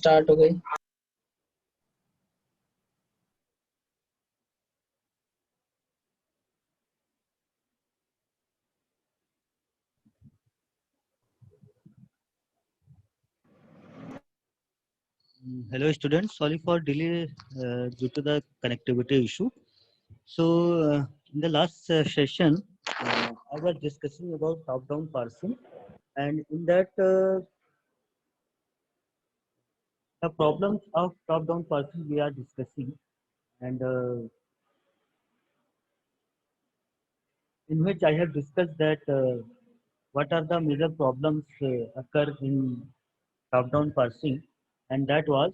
Start हो गई। Hello students, sorry for delay due to the connectivity issue. So in the last session, I was discussing about top-down parsing, and in that the problems of top-down parsing we are discussing, and in which I have discussed that what are the major problems occur in top-down parsing, and that was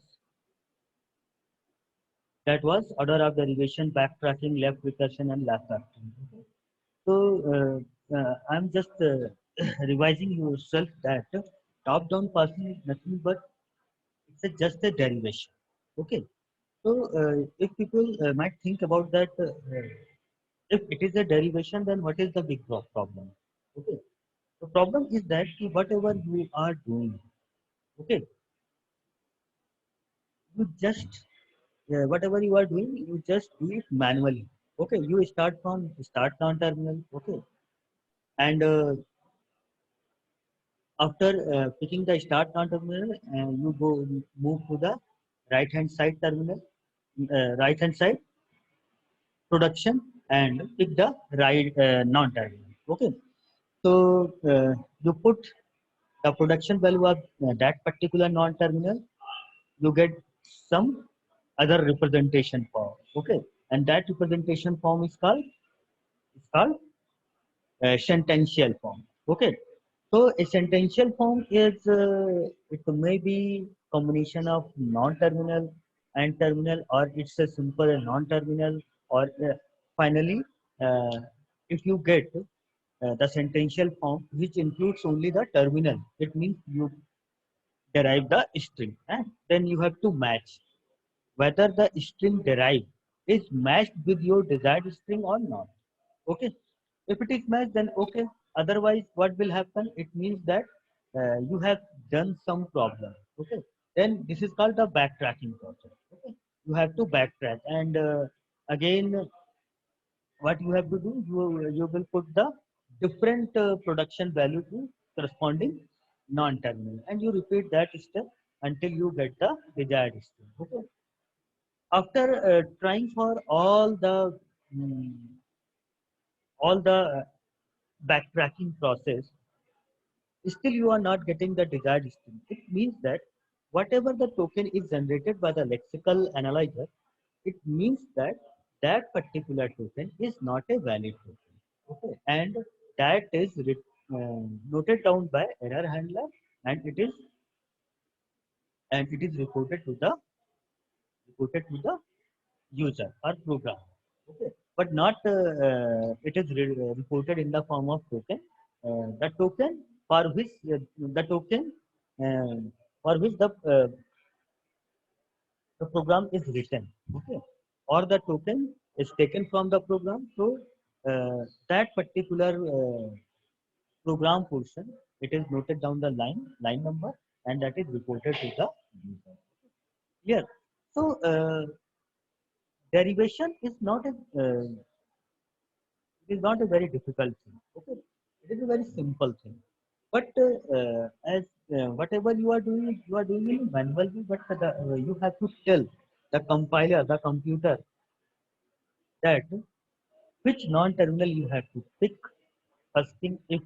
order of derivation, backtracking, left recursion, and last factoring. So I'm just revising yourself that top-down parsing is nothing but it's just a derivation. Okay. So if people might think about that, if it is a derivation, then what is the big problem? Okay. The problem is that whatever you are doing, okay, you just whatever you are doing, you just do it manually. Okay. You start from start non-terminal. Okay. And after picking the start non-terminal, you go move to the right hand side terminal, right hand side production, and pick the right non-terminal. Okay, so you put the production value of that particular non-terminal. You get some other representation form. Okay, and that representation form is called sentential form. Okay, so a sentential form is it may be combination of non-terminal and terminal, or it's a simple non-terminal, or finally, uh, if you get the sentential form which includes only the terminal, it means you derive the string, and then you have to match whether the string derived is matched with your desired string or not. Okay, if it is matched, then okay. Otherwise, what will happen? It means that you have done some problem. Okay, then this is called the backtracking process. Okay, you have to backtrack, and again, what you have to do, you will put the different production value to corresponding non-terminal, and you repeat that step until you get the desired string. Okay, after trying for mm, all the backtracking process, still you are not getting the desired string. It means that whatever the token is generated by the lexical analyzer, it means that that particular token is not a valid token. Okay, and that is noted down by error handler, and it is reported to the user or program. Okay, but not it is reported in the form of token. The token for which the token uh, for which the program is written. Okay, or the token is taken from the program. So that particular program portion, it is noted down the line number, and that is reported to the user. Yeah. So derivation is not a it is not a very difficult thing. Okay, it is a very simple thing. But as whatever you are doing in manual way. But you have to tell the compiler, the computer, that which non-terminal you have to pick. First thing, if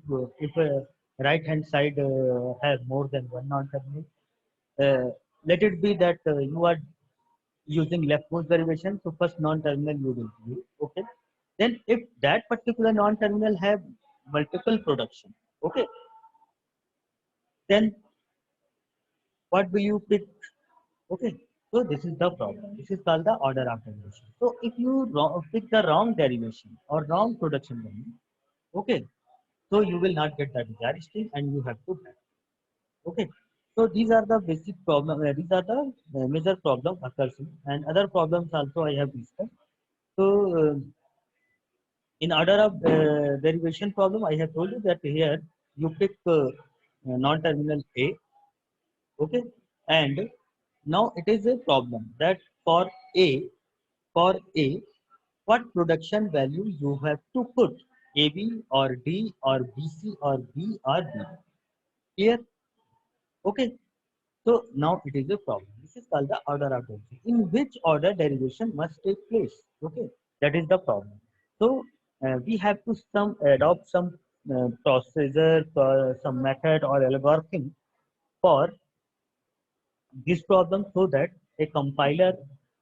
right hand side has more than one non-terminal, let it be that you are using leftmost derivation. So first non-terminal you will use. Okay. Then if that particular non-terminal have multiple production, okay, then what will you pick? Okay. So this is the problem. This is called the order of derivation. So if you pick the wrong derivation or wrong production value, okay, so you will not get the desired string, and you have to back. Okay. So these are the basic problem. These are the major problem occurs in, and other problems also I have discussed. So in order of derivation problem, I have told you that here you pick non-terminal A, okay, and now it is a problem that for A, for A, what production value you have to put, AB or D or BC or B or D. Clear? Okay. So now it is a problem. This is called the order of derivation. In which order derivation must take place? Okay, that is the problem. So we have to adopt some procedure, some method or algorithm for this problem, so that a compiler,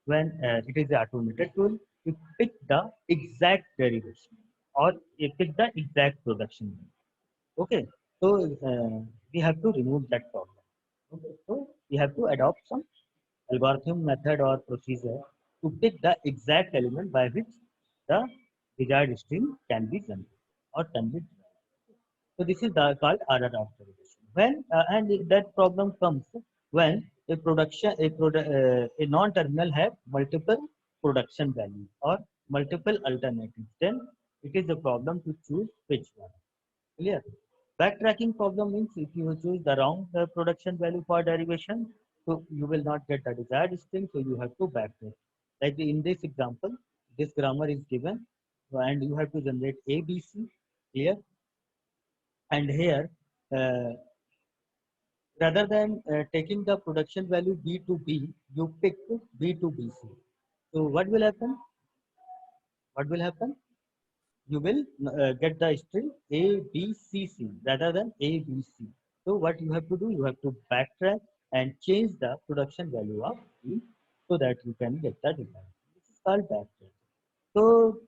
when it is an automated tool, it pick the exact derivation or it pick the exact production. Okay, so we have to remove that problem. Okay, so we have to adopt some algorithm, method or procedure to pick the exact element by which the desired stream can be generated or can be derived. So this is called order of derivation. When and that problem comes when a non-terminal have multiple production values or multiple alternatives. Then it is a problem to choose which one. Clear? Backtracking problem means if you choose the wrong production value for derivation, so you will not get the desired string, so you have to backtrack. Like in this example, this grammar is given, and you have to generate A, B, C here, and here, uh, rather than taking the production value B to B, you pick B to BC. So what will happen? What will happen? You will get the string A, B, C, C rather than A, B, C. So what you have to do, you have to backtrack and change the production value of B so that you can get the result. This is called backtrack. So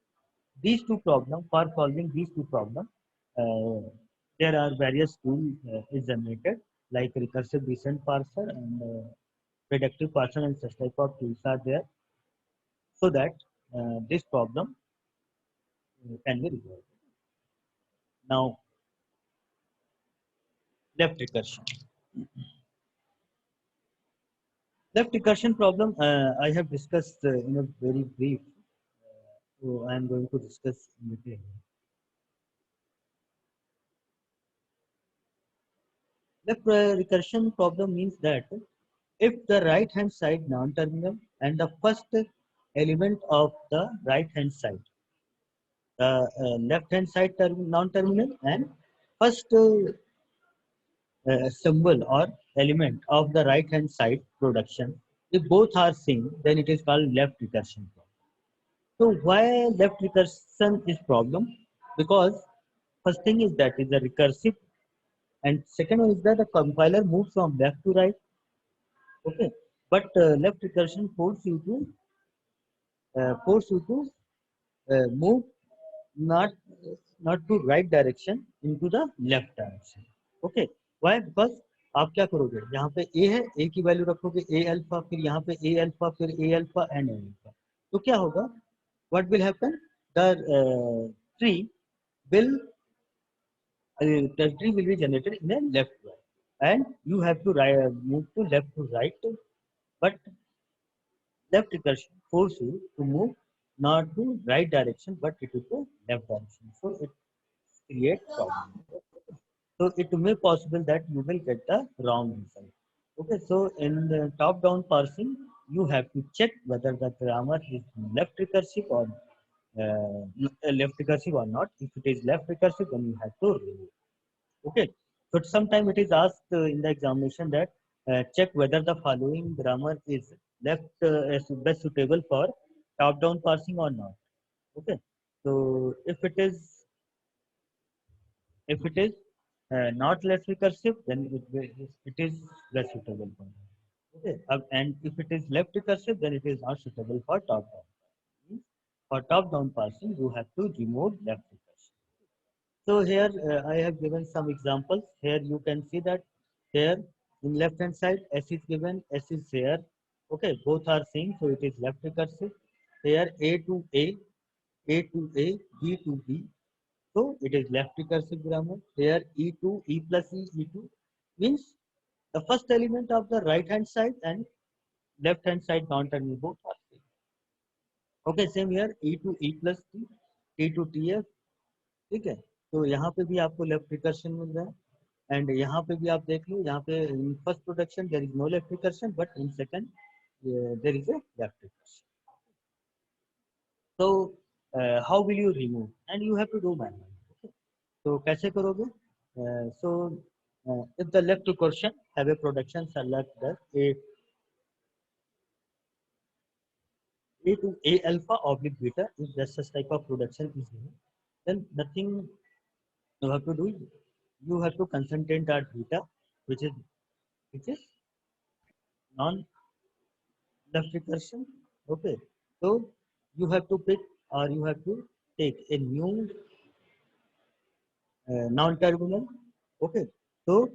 these two problems, for solving these two problems, there are various tools is generated like recursive descent parser and predictive parser, and such type of tools are there, so that this problem can be resolved. Now, left recursion. Left recursion problem I have discussed in a very brief, so I am going to discuss in detail. Left recursion problem means that if the right hand side non-terminal and the first element of the right hand side, the left hand side non-terminal and first symbol or element of the right hand side production, if both are same, then it is called left recursion problem. So why left recursion is problem? Because first thing is that is a recursive, and second one is that the compiler moves from left to right. Okay, but left recursion force you to move not not to right direction into the left direction. Okay, why? Because आप क्या करोगे, यहाँ पे a है, a की value रखोगे a alpha, फिर यहाँ पे a अल्फा, फिर a alpha and a alpha, तो क्या होगा? What will happen? The tree will the tree will be generated in a left way, and you have to move to left to right, but left recursion force you to move not to right direction but to left direction, so it creates problem. So it may possible that you will get the wrong result. Okay, so in the top down parsing, you have to check whether the grammar is left recursive or left recursive or not. If it is left recursive, then you have to remove. Okay, so sometimes it is asked in the examination that check whether the following grammar is left as best suitable for top-down parsing or not. Okay, so if it is not less recursive, then it is less suitable for that. Okay, and if it is left recursive, then it is not suitable for top-down. For top-down parsing, you have to remove left recursion. So here I have given some examples. Here you can see that here in left hand side S is given, S is here. Okay, both are same, so it is left recursive. Here A to A, A to A, B to B. So it is left recursive grammar. Here E to E plus E, E to means the first element of the right hand side and left hand side non-terminal both are same. Okay, same here E to E plus T, T to TF. ठीक है, तो यहाँ पे भी आपको left recursion मिल रहा है. And यहाँ पे भी आप देख लो, यहाँ पे in first production there is no left recursion, but in second there is a left recursion. So how will you remove? And you have to do manually. Okay? So कैसे करोगे? So if the left recursion have a production select the A to A alpha oblique beta, if that such type of production is there, then nothing you have to do. You have to concentrate at beta, which is non left recursion. Okay, so you have to pick, or you have to take a new non-terminal. Okay, so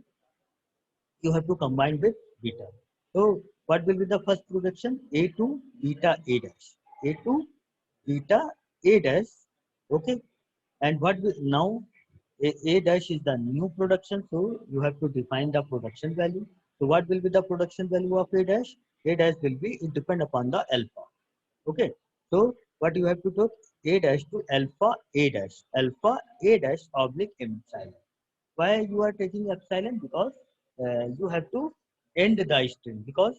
you have to combine with beta. So what will be the first projection? A to beta A dash. A to beta A dash. Okay, and what will now A dash is the new production, so you have to define the production value. So what will be the production value of A dash? A dash will be, it depend upon the alpha. Okay, so what you have to do? A dash to alpha A dash oblique epsilon. Why you are taking epsilon? Because you have to end the string. Because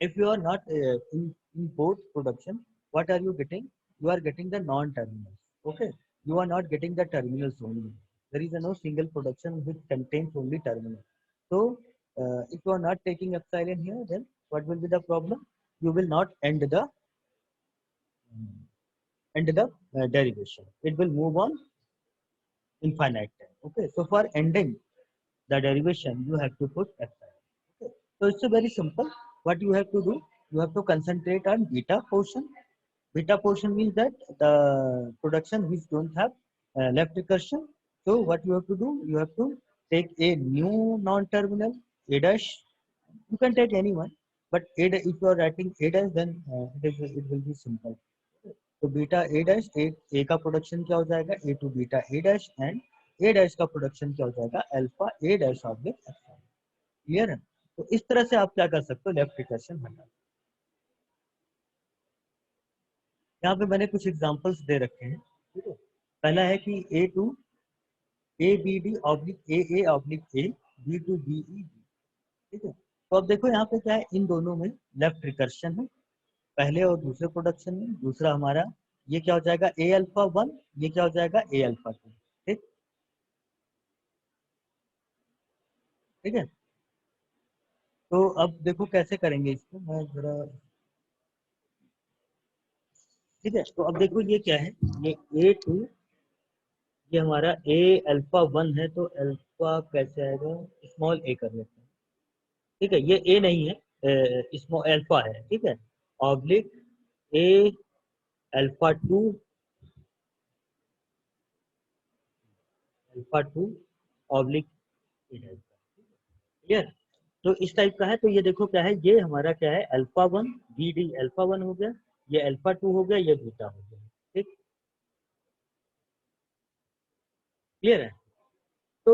if you are not in both production, what are you getting? You are getting the non-terminals. Okay, you are not getting the terminals only. There is no single production which contains only terminal. So if you are not taking epsilon here, then what will be the problem? You will not end the derivation. It will move on infinite time. Okay, so for ending the derivation, you have to put epsilon. Okay. So it's a very simple. What you have to do, you have to concentrate on beta portion. Beta portion means that the production which don't have left recursion. So what you have to do, you have to take a new non-terminal A dash. You can take anyone, but if you are writing A dash, then it will be simple. तो beta A dash a का production क्या हो जाएगा? A to beta A dash, and a dash का production क्या हो जाएगा? Alpha a dash oblique epsilon. Clear है? तो इस तरह से आप क्या कर सकते हो? लेफ्ट रिकर्शन हटा. यहाँ पे मैंने कुछ एग्जांपल्स दे रखे हैं. ठीक है, पहला है कि a to a b d oblique a oblique a, b to b e. ठीक है, तो अब देखो यहाँ पे क्या है, इन दोनों में लेफ्ट रिकर्शन है, पहले और दूसरे प्रोडक्शन में. दूसरा हमारा ये क्या हो जाएगा? ए अल्फा वन, ये क्या हो जाएगा? ए अल्फा टू. ठीक, ठीक है. तो अब देखो कैसे करेंगे इसको, मैं जरा. ठीक है, तो अब देखो ये क्या है, ये ए टू, ये हमारा ए अल्फा वन है, तो अल्फा कैसे आएगा? स्मॉल ए कर लेते हैं. ठीक है, ये ए नहीं है, स्मॉल अल्फा है. ठीक है, oblique A alpha to, alpha two oblique A alpha. Clear? तो इस टाइप का है. तो ये देखो क्या है, ये हमारा क्या है? Alpha one, b d alpha one हो गया, ये अल्फा टू हो गया, ये बीटा हो गया. ठीक, क्लियर है? तो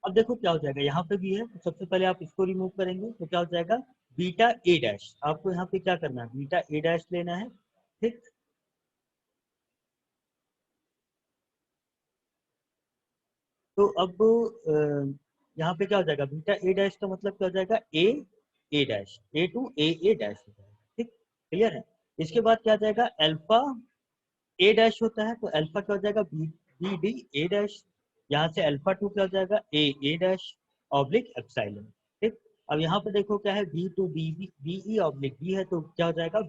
अब देखो क्या हो जाएगा, यहाँ पे भी है. तो सबसे पहले आप इसको रिमूव करेंगे तो क्या हो जाएगा? बीटा ए डैश. आपको यहाँ पे क्या करना है? बीटा ए डैश लेना है. ठीक, तो अब यहाँ पे क्या हो जाएगा? बीटा ए डैश का मतलब क्या हो जाएगा? A dash, a to a dash हो जाएगा. ठीक, क्लियर है? इसके बाद क्या आ जाएगा? अल्फा ए डैश होता है, तो अल्फा क्या हो जाएगा? B d a dash. यहाँ से अल्फा टू क्या हो जाएगा? A dash oblique epsilon. ठीक, अब यहाँ पे देखो क्या है? B to b e oblique b है, तो क्या हो जाएगा?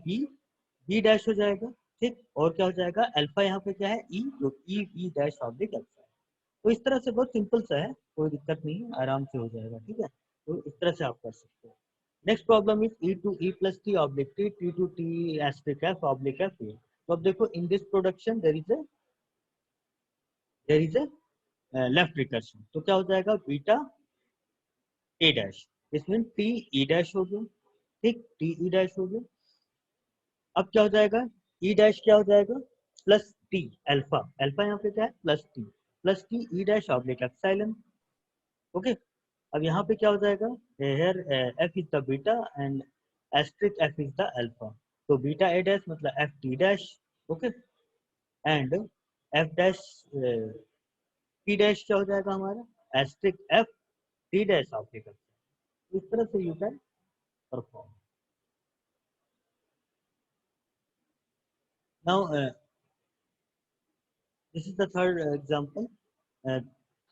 बी डैश हो जाएगा. ठीक, और क्या हो जाएगा? अल्फा यहाँ पे क्या है? ई, तो ई डैश ऑब्लिक एप्सिलॉन. तो इस तरह से बहुत सिंपल सा है, कोई दिक्कत नहीं है, आराम से हो जाएगा. ठीक है, तो इस तरह से आप कर सकते हो. Next problem is e to e plus t oblique t to t asterisk f oblique f. तो अब देखो, in this production there is a left recursion. तो क्या हो जाएगा? बीटा ए डैश, इसमें टी ई डैश हो गया. ठीक, टी ई डैश हो गया. अब क्या हो जाएगा? ई डैश क्या हो जाएगा? Plus T alpha. अल्फा यहाँ पे क्या है? प्लस टी ई डैश ऑब्लिक एप्सिलॉन. ओके, अब यहाँ पे क्या हो जाएगा? Here F is the beta and asterisk F is the alpha. तो बीटा ए डैश मतलब F T dash. Okay, and F dash T dash क्या हो जाएगा हमारा, asterisk F T dash oblique F. इस तरह से you can perform. Now this is the third example.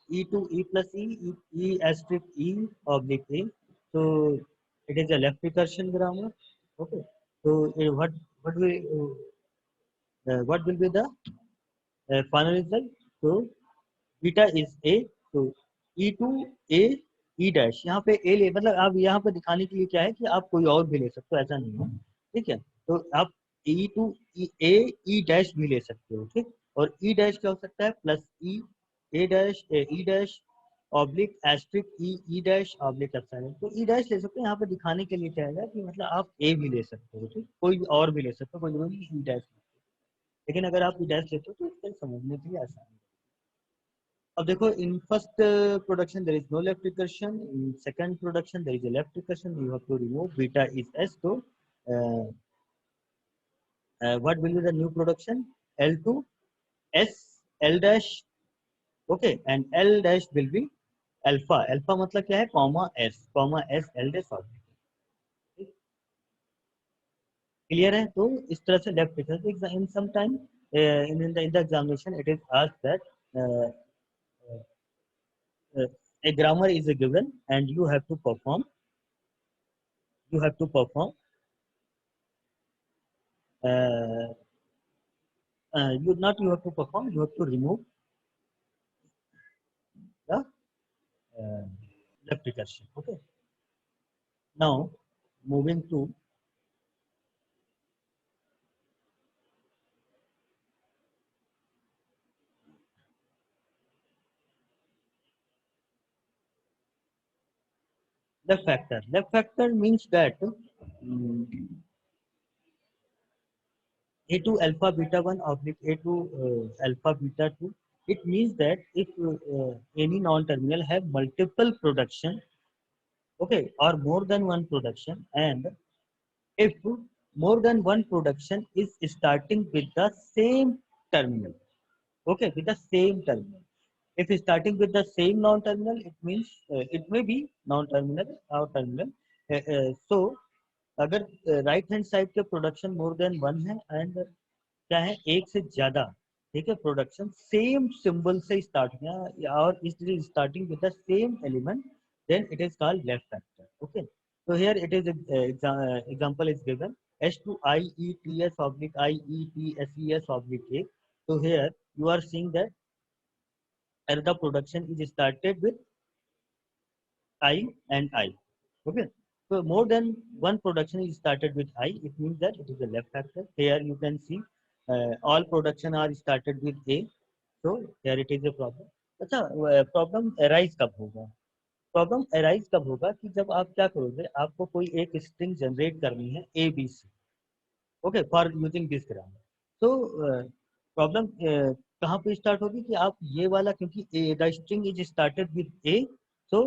E to E plus E asterisk E oblique A. So it is a left recursion grammar. Okay. So what will be the final result? So beta is a, तो ई to A E dash, यहाँ पे ए ले, मतलब आप यहाँ पे दिखाने के लिए क्या है कि आप कोई और भी ले सकते हो, ऐसा नहीं है, ठीक है। तो आप ई टू ए ई डैश भी ले सकते हो, ठीक। और ई डैश क्या हो सकता है, plus e a dash e dash oblique asterisk e e dash oblique epsilon. तो ई डैश ले सकते हो, यहाँ पे दिखाने के लिए क्या है कि मतलब आप ए भी ले सकते हो, ठीक, कोई और भी ले सकते हो, कोई जरूरी ई डैश। लेकिन अगर आप ई डैश लेते हो तो इसको समझने के लिए आसान है। अब देखो, in first production there is no left recursion, in second production there is a left recursion, you have to remove beta is s. तो what will be the new production, L2 S L dash, okay, and L dash will be alpha. Alpha मतलब क्या है, comma S L dash oblique. Clear है? तो इस तरह से left recursion in some time in the examination it is asked that a grammar is given and you have to perform uh, you not you have to perform, you have to remove the uh, left recursion. Okay, now moving to left factor. Left factor means that a2 alpha beta 1 oblique a2 alpha beta 2. It means that if any non-terminal have multiple production, okay, or more than one production, and if more than one production is starting with the same terminal, okay, with the same terminal. If it's starting with the same non-terminal, it means it may be non-terminal or terminal. So अगर right hand side के production more than one है and क्या है, एक से ज्यादा, ठीक है, प्रोडक्शन सेम सिंबल से स्टार्ट किया और इसलिए starting with the same element, then it is called left factor. Okay, so here it is example is given H2IETS oblique IETSES oblique A. So here you are seeing that the production is started with I and I. Okay. So more than one production is started with I, it means that it is a left factor. Here you can see all production are started with A. So here it is a problem. अच्छा, problem arise कब होगा? Problem arise कब होगा कि जब आप क्या करोगे, आपको कोई एक स्ट्रिंग जनरेट करनी है a b c, okay, for using this grammar. तो प्रॉब्लम कहाँ पे स्टार्ट होगी कि आप ये वाला, क्योंकि the string is started with a, तो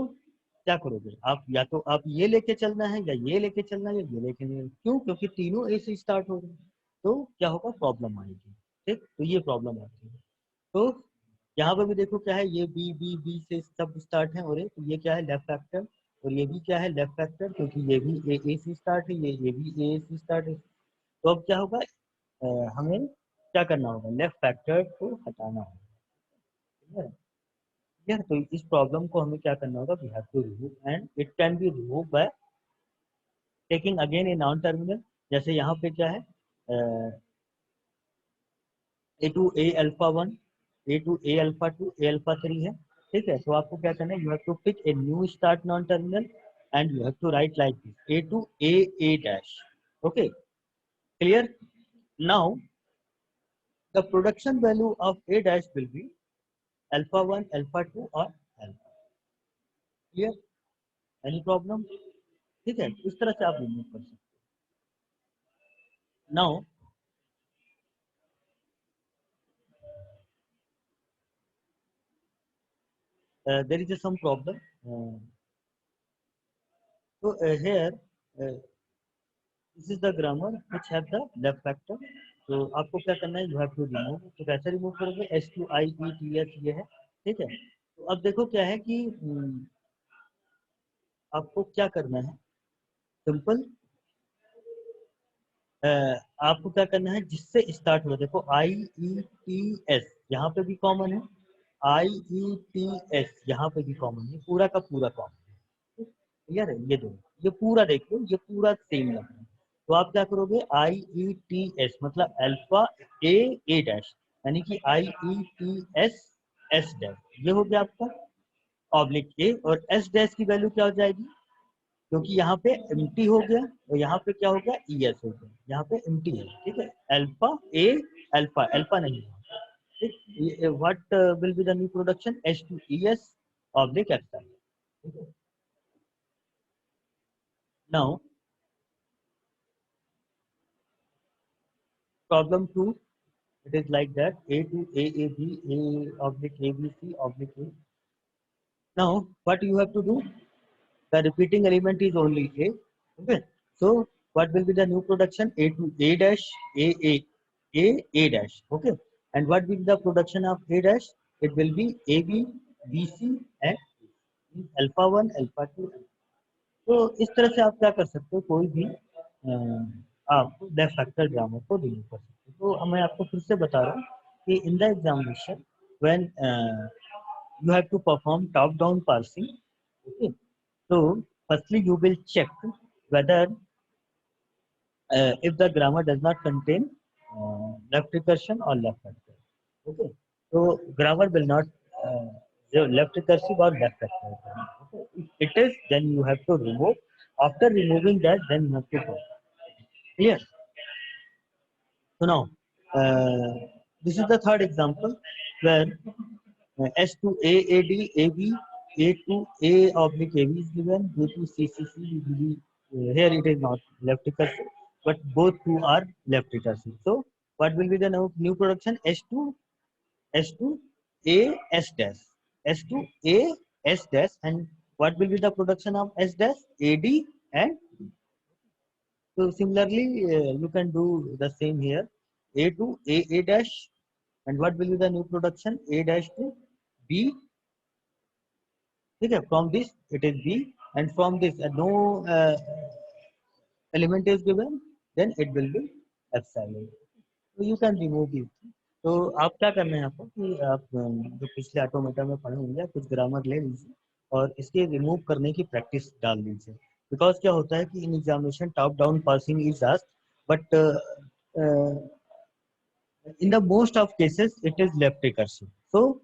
क्या करोगे आप, या तो आप ये लेके चलना है या ये लेके चलना है या ये लेके नहीं, क्यों, क्योंकि तीनों ए से स्टार्ट हो गए, तो क्या होगा, प्रॉब्लम आएगी, ठीक। तो ये प्रॉब्लम आती है। तो यहाँ पे भी देखो क्या है, ये बी बी बी से सब स्टार्ट है, और तो ये क्या है, लेफ्ट फैक्टर, और ये भी क्या है, लेफ्ट फैक्टर, क्योंकि ये भी ए से स्टार्ट है, ये भी ए से स्टार्ट है। तो अब क्या होगा, हमें क्या करना होगा, लेफ्ट फैक्टर को हटाना होगा, ठीक है। ठीक है, तो इस प्रॉब्लम को हमें क्या करना होगा, we have to remove, and it can be remove by taking again a non terminal. जैसे यहाँ पे क्या है, a to a alpha one, a to a alpha two, a alpha three है, ठीक है। तो आपको क्या करना है, you have to pick a new start non terminal and you have to write like this a to a dash. Okay, clear? Now the production value of a dash will be alpha 1 alpha 2 or alpha। clear? any problem? ठीक है, इस तरह से आप remove कर सकते हो। Now there is some problem, so here this is the grammar which have the left factor। तो आपको क्या करना है, you have to remove। तो कैसे रिमूव करोगे, H2IETS ये है, ठीक है। तो अब देखो क्या है कि आपको क्या करना है, सिंपल आपको क्या करना है, जिससे स्टार्ट हो, देखो IETS यहाँ पे भी कॉमन है, IETS यहाँ पे भी कॉमन है, पूरा का पूरा कॉमन है, क्लियर है। ये दो, ये पूरा देखो, ये पूरा सेम लग रहा है। तो आप क्या करोगे, IETS मतलब अल्फा ए डैश, यानी कि IETS S डैश, ये हो गया आपका ऑब्लिक ए, और एस डैश की वैल्यू क्या हो जाएगी, क्योंकि यहाँ पे एम्प्टी हो गया और यहाँ पे क्या हो गया, ES हो गया, यहाँ पे एम्प्टी है, ठीक है। अल्फा ए, अल्फा अल्फा नहीं है, ठीक। What will be the new production, H2ES oblique Exide, ठीक है। Now problem 2, it is like that, A to AAB, A oblique ABC oblique A. Now what you have to do, the repeating element is only A, okay. So what will be the new production, A to A dash, A dash, okay. And what will be the production of A dash, it will be AB, BC and alpha 1 alpha 2। तो इस तरह से आप क्या कर सकते हो, कोई भी आप डेफ फैक्टर ग्रामर को रिलीव कर सकते हो। तो मैं आपको फिर से बता रहा हूँ कि in the examination when you have to perform top down parsing, okay. So firstly you will check whether if the grammar does not contain left recursion or left factor, okay. So grammar will not uh, left recursive or left factor, okay. If it is, then you have to remove. After removing that, then you have to go, clear. So now this is the third example where S to A, AD, AB, A to A oblique AB is given, B to CCC will be, here it is not left recursive, but both two are left recursive. So what will be the new production, S to A S dash, S to A S dash, and what will be the production of S dash, AD and so similarly you can do the same here, A to A dash, and what will be the new production, A dash to B, ठीक है, from this it is B, and from this no element is given, then it will be epsilon, so you can remove it। तो आप क्या करना है आपको कि आप जो पिछले ऑटोमेटा में पढ़े होंगे कुछ ग्रामर ले लीजिए और इसके रिमूव करने की प्रैक्टिस डाल दीजिए, बिकॉज क्या होता है कि in examination top down parsing is asked, but in the most of cases it is left recursion, so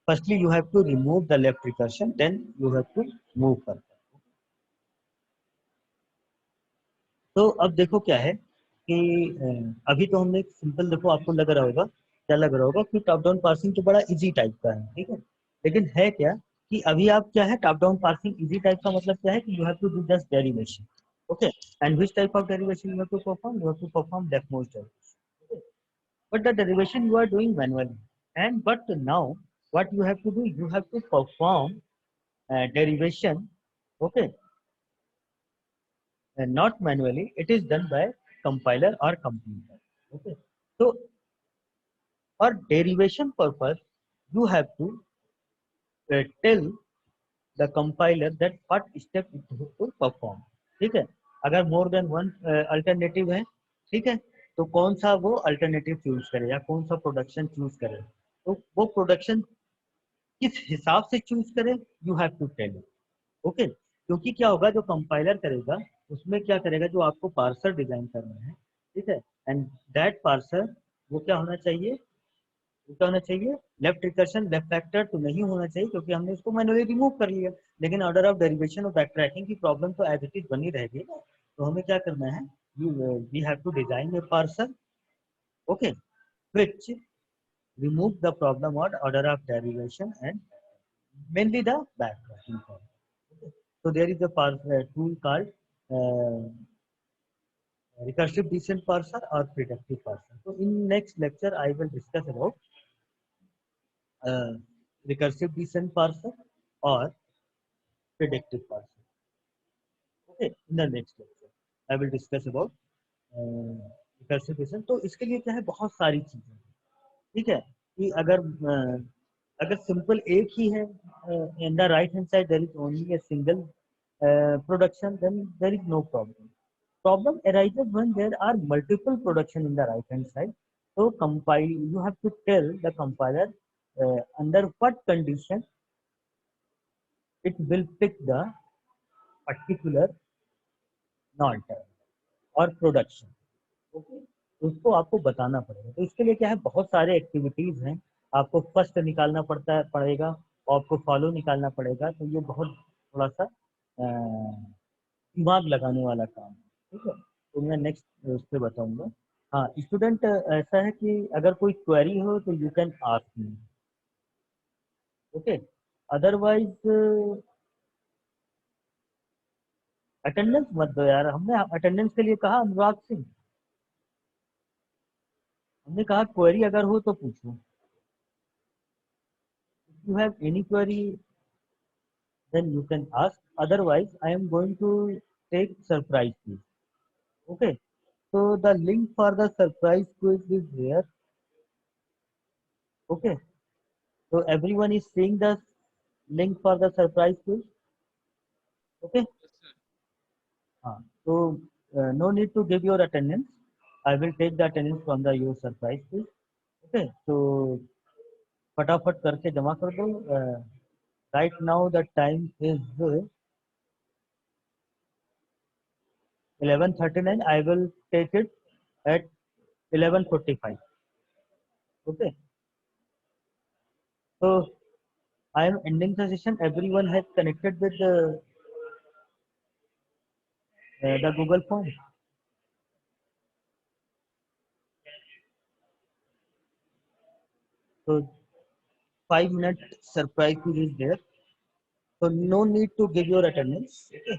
firstly you have to remove the left recursion, then you have to move further। तो अब देखो क्या है कि अभी तो हमने simple, देखो आपको लग रहा होगा, क्या लग रहा होगा कि टॉप डाउन पार्सिंग तो बड़ा इजी टाइप का है, ठीक है। लेकिन है क्या कि अभी आप क्या है, top down parsing easy type का मतलब क्या है कि you have to do just derivation, okay. And which type of derivation you have to perform, you have to perform leftmost derivation, but the derivation you are doing manually, and but now what you have to do, you have to perform derivation, okay, and not manually, it is done by compiler or computer, okay. So for derivation purpose you have to tell the compiler that what step it has to perform, ठीक है। अगर मोर than one alternative है, ठीक है, तो कौन सा वो अल्टरनेटिव चूज करे या कौन सा प्रोडक्शन चूज करे, तो वो प्रोडक्शन किस हिसाब से चूज करें, you have to tell, okay. क्योंकि क्या होगा, जो कंपाइलर करेगा उसमें क्या करेगा, जो आपको पार्सर डिजाइन करना है, ठीक है, एंड दैट पार्सर वो क्या होना चाहिए, वो क्या होना चाहिए, लेफ्ट रिकर्शन लेफ्ट फैक्टर तो नहीं होना चाहिए, क्योंकि हमने उसको मैनुअली रिमूव कर लिया। लेकिन ऑर्डर ऑफ डेरिवेशन और बैक ट्रैकिंग की प्रॉब्लम तो एज इट इज बनी रहेगी ना, तो हमें क्या करना है, we have to design a parser, okay, which remove the problem or order of derivation and mainly the backtracking problem. Okay. So there is a tool called uh, recursive descent parser or predictive parser. So in next lecture I will discuss about uh, recursive descent parser or predictive parser. Okay, in the next lecture I will discuss about recursive descent। तो इसके लिए क्या है, बहुत सारी चीजें, ठीक है, कि अगर अगर सिंपल एक ही है, in the right hand side there is only a single production, then there is no problem. Problem arises when there are multiple production in the right hand side. So compile, you have to tell the compiler under what condition it will pick the particular non-term और production. Okay, उसको आपको बताना पड़ेगा। तो इसके लिए क्या है, बहुत सारे एक्टिविटीज हैं। आपको फर्स्ट निकालना पड़ेगा और आपको फॉलो निकालना पड़ेगा। तो ये बहुत थोड़ा सा दिमाग लगाने वाला काम है। ठीक है, तो मैं नेक्स्ट उस पर बताऊंगा। हाँ स्टूडेंट, ऐसा है कि अगर कोई क्वेरी हो तो you can ask me. Okay, otherwise attendance मत दो यार। हमने अटेंडेंस के लिए कहा अनुराग सिंह, हमने कहा क्वेरी अगर हो तो पूछो। You have any query then you can ask, otherwise I am going to take surprise quiz. Okay, so the link for the surprise quiz is here. Okay, so everyone is seeing the link for the surprise quiz. Okay, so no need to give your attendance. I will take the attendance from the your surprise quiz. Okay, so फटाफट करके जमा कर दो। right now the time is 11:39. I will take it at 11:45. Okay, so I am ending the session. Everyone has connected with the Google form. So 5 minute surprise quiz is there. So no need to give your attendance. Okay.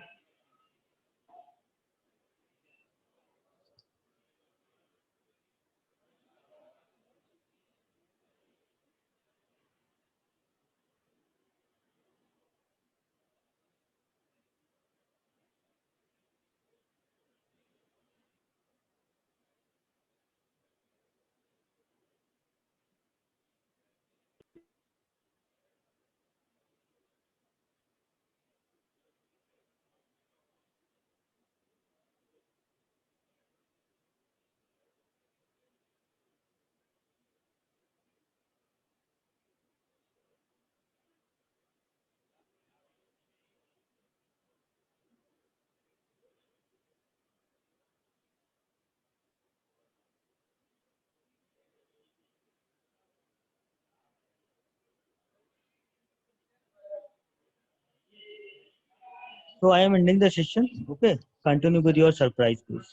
So I am ending the session. Okay. Continue with your surprise quiz.